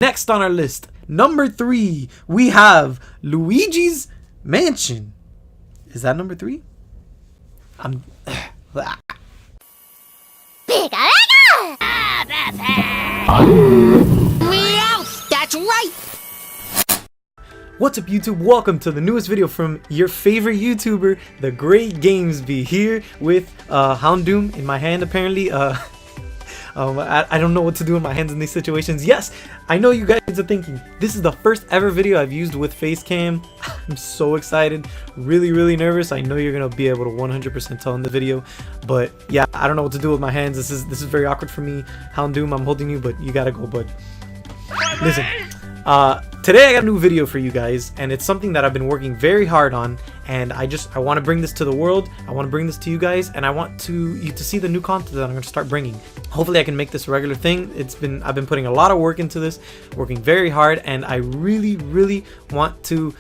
Next on our list, number 3, we have Luigi's Mansion. Is that number 3? I'm... Meow! That's right! What's up, YouTube? Welcome to the newest video from your favorite YouTuber, The Great Gamesby, here with Houndoom in my hand, apparently. I don't know what to do with my hands in these situations. Yes, I know you guys are thinking, this is the first ever video I've used with face cam. I'm so excited, really nervous. I know you're gonna be able to 100% tell in the video, but yeah, I don't know what to do with my hands. This is very awkward for me. Houndoom, I'm holding you, but you gotta go, bud. Listen, today I got a new video for you guys, and it's something that I've been working very hard on, and I want to bring this to the world. I want to bring this to you guys, and I want you to see the new content that I'm going to start bringing. Hopefully I can make this a regular thing. I've been putting a lot of work into this, working very hard, and I really want to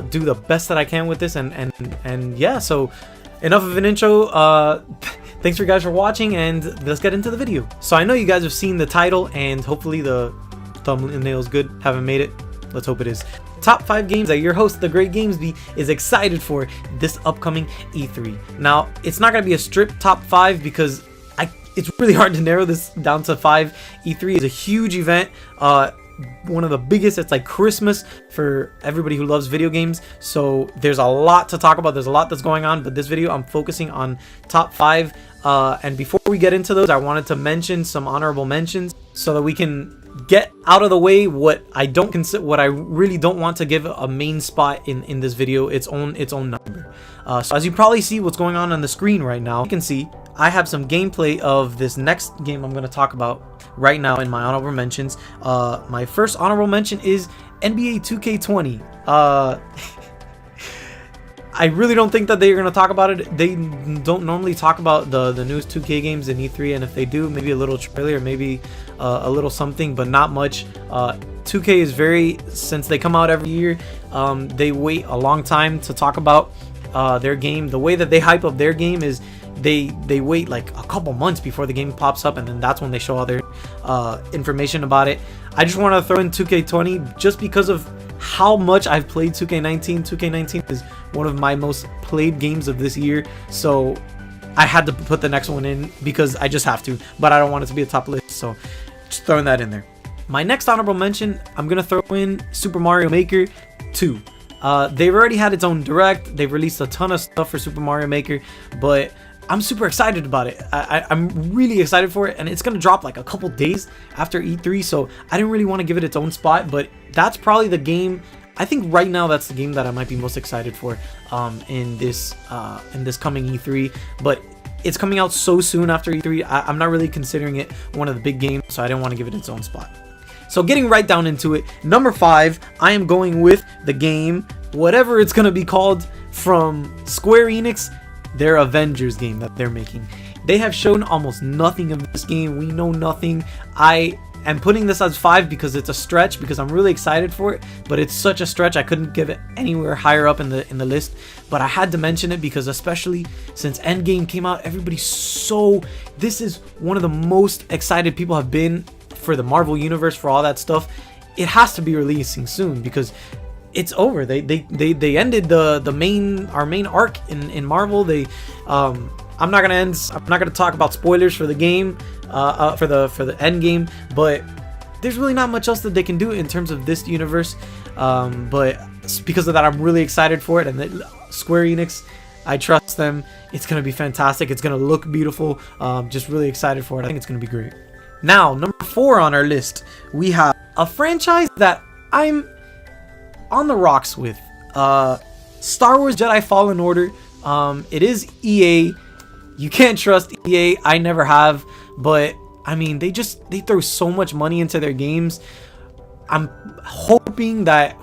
do the best that I can with this, and yeah, so enough of an intro. Thanks for you guys for watching, and let's get into the video. So I know you guys have seen the title, and hopefully the thumbnail's good. Haven't made it, let's hope it is. Top 5 games that your host, The Great Gamesby, is excited for this upcoming E3. Now, it's not gonna be a strict top 5 because it's really hard to narrow this down to 5. E3 is a huge event, one of the biggest. It's like Christmas for everybody who loves video games, so there's a lot to talk about. There's a lot that's going on, but this video I'm focusing on top 5. And before we get into those, I wanted to mention some honorable mentions so that we can get out of the way what I really don't want to give a main spot in this video its own number. So as you probably see what's going on the screen right now, you can see I have some gameplay of this next game I'm going to talk about right now in my honorable mentions. My first honorable mention is NBA 2K20. I really don't think that they're going to talk about it. They don't normally talk about the newest 2K games in E3, and if they do, maybe a little trailer, maybe a little something, but not much. 2K is since they come out every year, they wait a long time to talk about their game. The way that they hype up their game is they wait like a couple months before the game pops up, and then that's when they show all their information about it. I just want to throw in 2K20 just because of how much I've played 2K19. 2K19 is one of my most played games of this year, so I had to put the next one in because I just have to, but I don't want it to be a top list, so just throwing that in there. My next honorable mention, I'm gonna throw in Super Mario Maker 2. They've already had its own direct. They've released a ton of stuff for Super Mario Maker, but I'm super excited about it. I'm really excited for it, and it's gonna drop like a couple days after E3, so I didn't really want to give it its own spot, but that's probably the game. I think right now that's the game that I might be most excited for in this coming E3, but it's coming out so soon after E3. I'm not really considering it one of the big games, so I didn't want to give it its own spot. So getting right down into it, number 5, I am going with the game, whatever it's gonna be called, from Square Enix, their Avengers game that they're making. They have shown almost nothing of this game. We know nothing. I am putting this as 5 because it's a stretch, because I'm really excited for it, but it's such a stretch I couldn't give it anywhere higher up in the list, but I had to mention it because especially since Endgame came out, this is one of the most excited people have been for the Marvel universe, for all that stuff. It has to be releasing soon because it's over. They ended our main arc in Marvel. I'm not gonna talk about spoilers for the game, for the end game, but there's really not much else that they can do in terms of this universe. But because of that, I'm really excited for it, and Square Enix, I trust them. It's gonna be fantastic. It's gonna look beautiful. Just really excited for it. I think it's gonna be great. Now, number 4 on our list, we have a franchise that I'm on the rocks with. Star Wars Jedi Fallen Order. It is EA. You can't trust EA. I never have, but I mean, they throw so much money into their games. I'm hoping that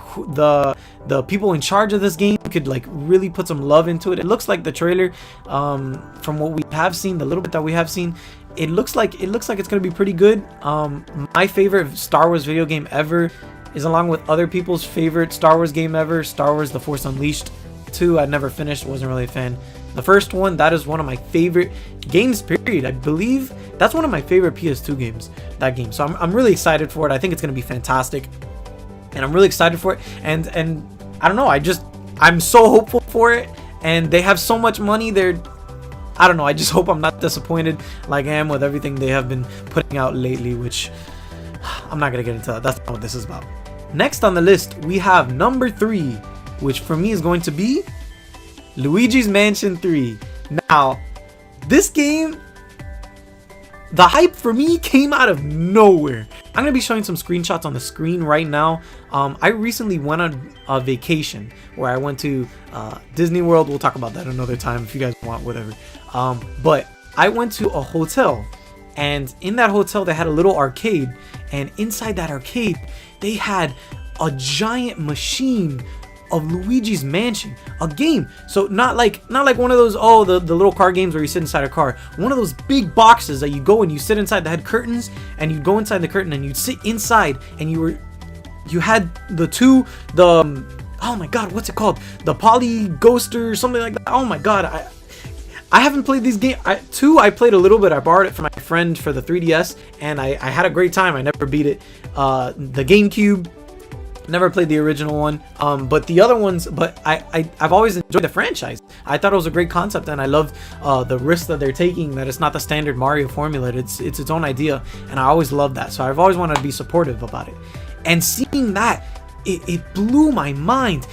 the people in charge of this game could like really put some love into it. It looks like the trailer, from what we have seen, the little bit that we have seen, it looks like it's gonna be pretty good. My favorite Star Wars video game ever is, along with other people's favorite Star Wars game ever, Star Wars The Force Unleashed 2. I'd never finished, wasn't really a fan. The first one, that is one of my favorite games, period. I believe that's one of my favorite PS2 games, that game. So I'm really excited for it. I think it's going to be fantastic. And I'm really excited for it. And I don't know, I'm so hopeful for it. And they have so much money. I don't know, I just hope I'm not disappointed like I am with everything they have been putting out lately, which I'm not going to get into that. That's not what this is about. Next on the list, we have number 3, which for me is going to be Luigi's Mansion 3. Now, this game, the hype for me came out of nowhere. I'm going to be showing some screenshots on the screen right now. I recently went on a vacation where I went to Disney World. We'll talk about that another time if you guys want, whatever. But I went to a hotel, and in that hotel they had a little arcade, and inside that arcade they had a giant machine of Luigi's Mansion, a game. So not like one of those, the little car games where you sit inside a car. One of those big boxes that you go and you sit inside that had curtains, and you'd go inside the curtain and you'd sit inside, and you had oh my god, what's it called? The Poly Ghost or something like that. Oh my god, I haven't played these games. I played a little bit. I borrowed it from my friend for the 3DS, and I had a great time. I never beat it. The GameCube, never played the original one. But the other ones, I've always enjoyed the franchise. I thought it was a great concept, and I loved the risk that they're taking, that it's not the standard Mario formula. It's its own idea, and I always loved that. So I've always wanted to be supportive about it. And seeing that, it blew my mind.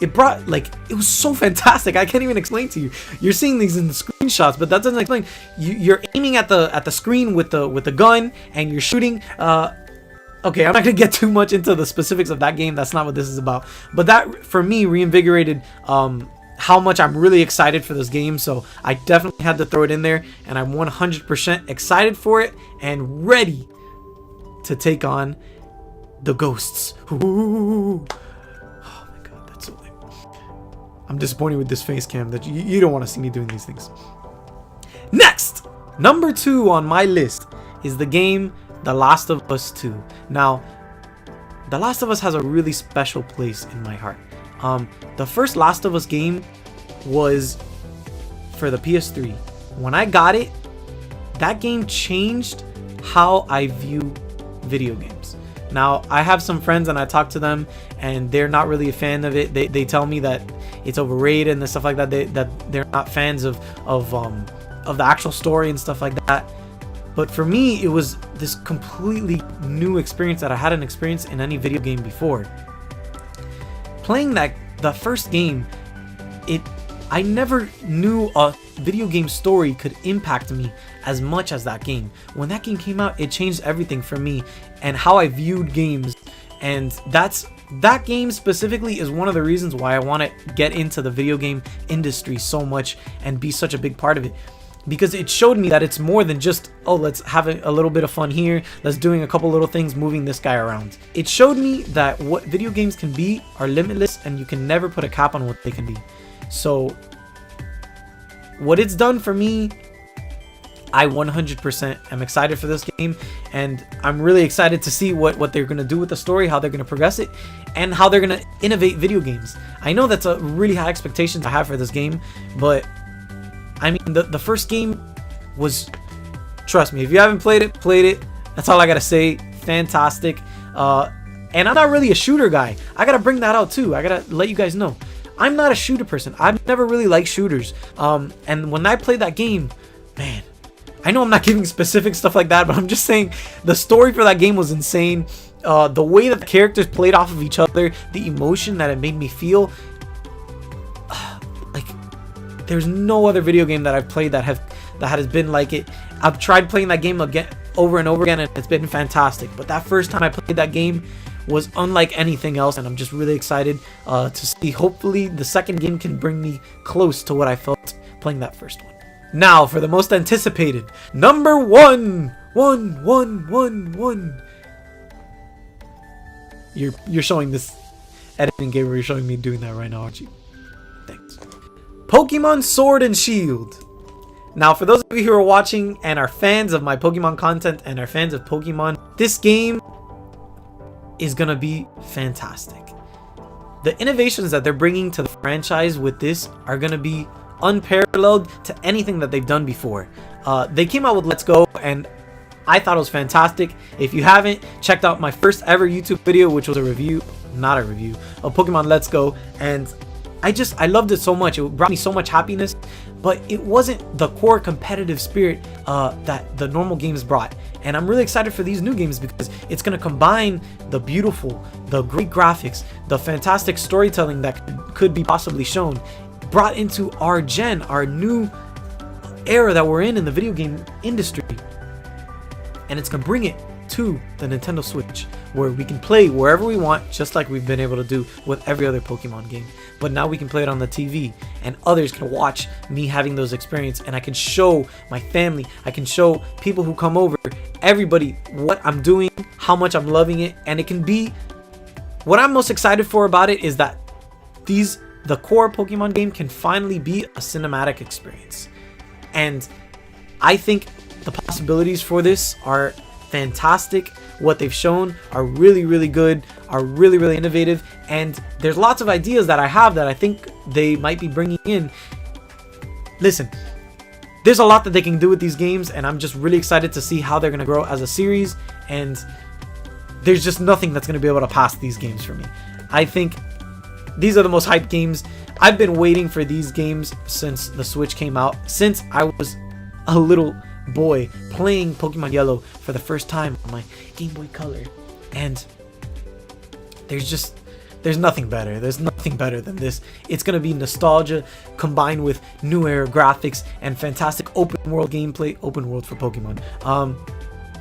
It brought, like, it was so fantastic. I can't even explain to you. You're seeing these in the screenshots, but that doesn't explain. You're aiming at the screen with the gun, and you're shooting. Okay, I'm not gonna get too much into the specifics of that game. That's not what this is about. But that, for me, reinvigorated how much I'm really excited for this game. So I definitely had to throw it in there, and I'm 100% excited for it and ready to take on the ghosts. Ooh. Oh my god, that's so lame. I'm disappointed with this face cam that you don't want to see me doing these things. Next, number 2 on my list is the game The Last of Us 2. Now, The Last of Us has a really special place in my heart. The first Last of Us game was for the PS3. When I got it, that game changed how I view video games. Now, I have some friends and I talk to them, and they're not really a fan of it. They tell me that it's overrated and stuff like that. That they're not fans of the actual story and stuff like that. But for me, it was this completely new experience that I hadn't experienced in any video game before. Playing the first game, I never knew a video game story could impact me as much as that game. When that game came out, it changed everything for me and how I viewed games. And that game specifically is one of the reasons why I want to get into the video game industry so much and be such a big part of it. Because it showed me that it's more than just, oh, let's have a little bit of fun here, let's doing a couple little things, moving this guy around. It showed me that what video games can be are limitless, and you can never put a cap on what they can be. So what it's done for me, I 100% am excited for this game, and I'm really excited to see what they're going to do with the story, how they're going to progress it, and how they're going to innovate video games. I know that's a really high expectation to have for this game, but I mean, the first game was, trust me, if you haven't played it. That's all I gotta say. Fantastic. And I'm not really a shooter guy. I gotta bring that out too. I gotta let you guys know, I'm not a shooter person. I've never really liked shooters. And when I played that game, man, I know I'm not giving specific stuff like that, but I'm just saying the story for that game was insane. The way that the characters played off of each other, the emotion that it made me feel. There's no other video game that I've played that has been like it. I've tried playing that game again, over and over again, and it's been fantastic. But that first time I played that game was unlike anything else, and I'm just really excited to see. Hopefully, the second game can bring me close to what I felt playing that first one. Now, for the most anticipated, number 1. You're showing this editing game where you're showing me doing that right now, aren't you? Thanks. Pokemon Sword and Shield. Now, for those of you who are watching and are fans of my Pokemon content and are fans of Pokemon, this game is gonna be fantastic. The innovations that they're bringing to the franchise with this are gonna be unparalleled to anything that they've done before. They came out with Let's Go, and I thought it was fantastic. If you haven't checked out my first ever YouTube video, which was a review, not a review, of Pokemon Let's Go, and I loved it so much. It brought me so much happiness, but it wasn't the core competitive spirit that the normal games brought. And I'm really excited for these new games because it's going to combine the beautiful, the great graphics, the fantastic storytelling that could be possibly shown, brought into our gen, our new era that we're in the video game industry. And it's going to bring it to the Nintendo Switch, where we can play wherever we want, just like we've been able to do with every other Pokemon game. But now we can play it on the TV, and others can watch me having those experiences, and I can show my family, I can show people who come over, everybody, what I'm doing, how much I'm loving it. And it can be, what I'm most excited for about it is that the core Pokemon game can finally be a cinematic experience. And I think the possibilities for this are fantastic. What they've shown are really, really good, are really, really innovative, and there's lots of ideas that I have that I think they might be bringing in. Listen, there's a lot that they can do with these games, and I'm just really excited to see how they're going to grow as a series, and there's just nothing that's going to be able to pass these games for me. I think these are the most hyped games. I've been waiting for these games since the Switch came out, since I was a little boy playing Pokemon Yellow for the first time on my Game Boy Color, and there's nothing better. There's nothing better than this. It's gonna be nostalgia combined with new era graphics and fantastic open world gameplay. Open world for Pokemon.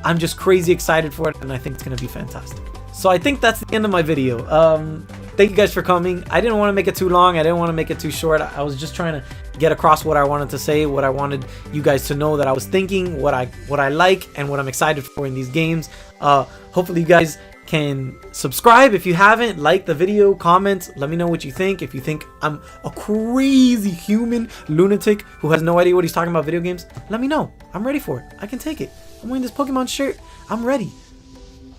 I'm just crazy excited for it, and I think it's gonna be fantastic. So I think that's the end of my video. Thank you guys for coming. I didn't want to make it too long. I didn't want to make it too short. I was just trying to get across what I wanted to say, what I wanted you guys to know that I was thinking, what I like, and what I'm excited for in these games. Hopefully you guys can subscribe if you haven't, like the video, comment, let me know what you think. If you think I'm a crazy human lunatic who has no idea what he's talking about video games, let me know. I'm ready for it. I can take it. I'm wearing this Pokemon shirt. I'm ready.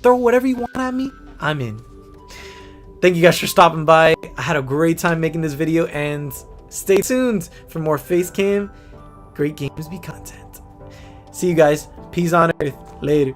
Throw whatever you want at me. I'm in. Thank you guys for stopping by. I had a great time making this video, and stay tuned for more Facecam Great Games Be content. See you guys. Peace on Earth. Later.